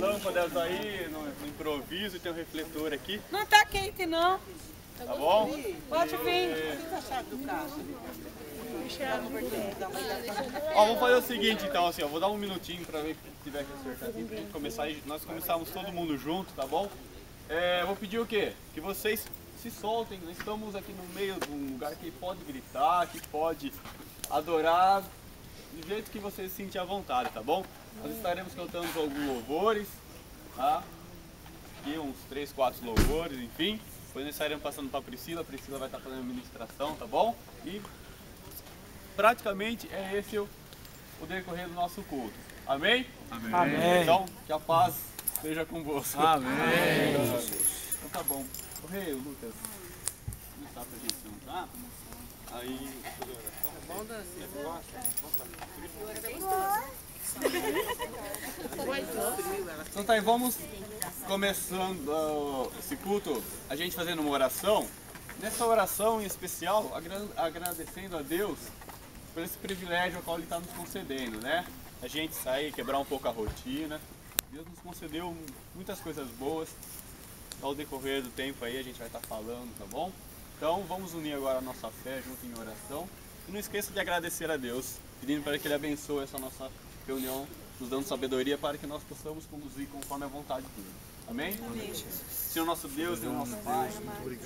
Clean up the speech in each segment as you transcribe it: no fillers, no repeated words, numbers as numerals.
Lâmpadas aí no improviso, tem um refletor aqui. Não tá quente não. Tá bom? Pode vir. Ó, vamos fazer o seguinte então, assim, ó, vou dar um minutinho pra ver se tiver que acertar aqui, pra gente começar. Nós começamos todo mundo junto, tá bom? Vou pedir o quê? Que vocês se soltem. Nós estamos aqui no meio de um lugar que pode gritar, que pode adorar do jeito que vocês se sentem à vontade, tá bom? Nós estaremos cantando alguns louvores, tá? Aqui uns 3, 4 louvores, enfim. Depois nós estaremos passando para a Priscila vai estar fazendo a ministração, tá bom? E praticamente é esse o decorrer do nosso culto. Amém? Amém. Amém. Então, que a paz esteja convosco. Amém. Então tá bom. O rei, Lucas, não está pra gente não, tá? Aí, então tá, e vamos começando esse culto, a gente fazendo uma oração. Nessa oração em especial, agradecendo a Deus por esse privilégio ao qual Ele está nos concedendo, né? A gente sair, quebrar um pouco a rotina. Deus nos concedeu muitas coisas boas. Ao decorrer do tempo aí a gente vai estar falando, tá bom? Então vamos unir agora a nossa fé junto em oração. E não esqueça de agradecer a Deus, pedindo para que Ele abençoe essa nossa reunião, nos dando sabedoria para que nós possamos conduzir conforme a vontade dele. Amém? Amém. Senhor nosso Deus, Deus nosso Pai,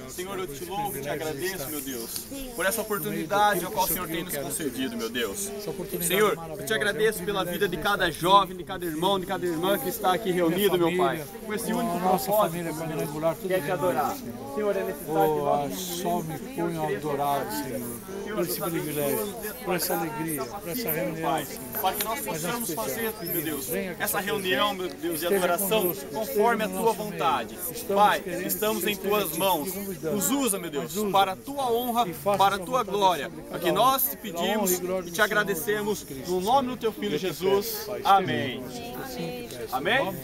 Senhor, eu te louvo e te agradeço, meu Deus, por essa oportunidade a qual o Senhor tem nos concedido, meu Deus. Senhor, eu te agradeço pela vida de cada jovem, de cada irmão, de cada irmã que está aqui reunido, meu Pai, com esse único propósito, que é te adorar. Senhor, é necessário que nós só me ponho a adorar, Senhor, por esse privilégio, por essa alegria, por essa reunião, Senhor. Para que nós possamos fazer, meu Deus, essa reunião, meu Deus, de adoração conforme a tua vontade. Pai, estamos em tuas mãos. Nos usa, meu Deus, para a tua honra, para a tua glória. Aqui nós te pedimos e te agradecemos no nome do teu Filho Jesus. Amém. Amém?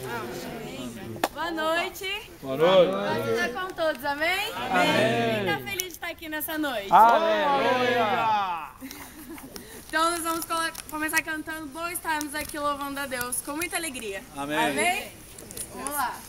Boa noite. Boa noite. Pode estar com todos, amém? Amém. Quem está feliz de estar aqui nessa noite? Aleluia! Então nós vamos começar cantando Bom Estarmos Aqui Louvando a Deus com muita alegria. Amém. Amém? Vamos lá.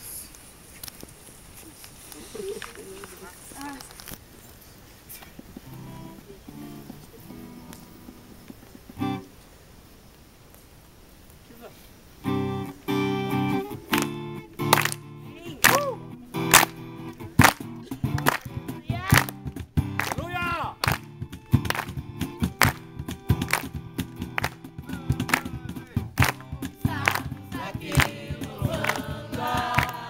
Aqui louvando a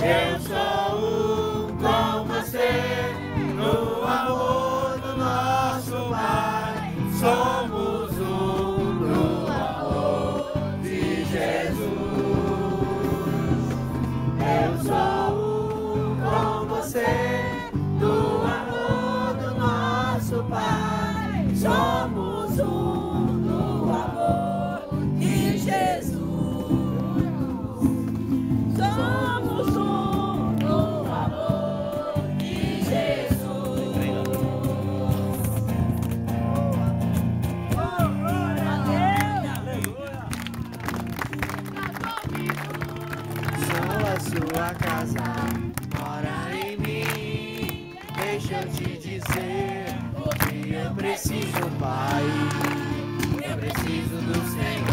Eu sou um com você, no amor do nosso Pai. Somos um no amor de Jesus. Eu sou um com você, no amor do nosso Pai. Somos um no amor de Jesus. Somos um no amor de Jesus. Sou a sua casa, mora em mim. Deixa eu te dizer que eu preciso, Pai. Eu preciso do Senhor.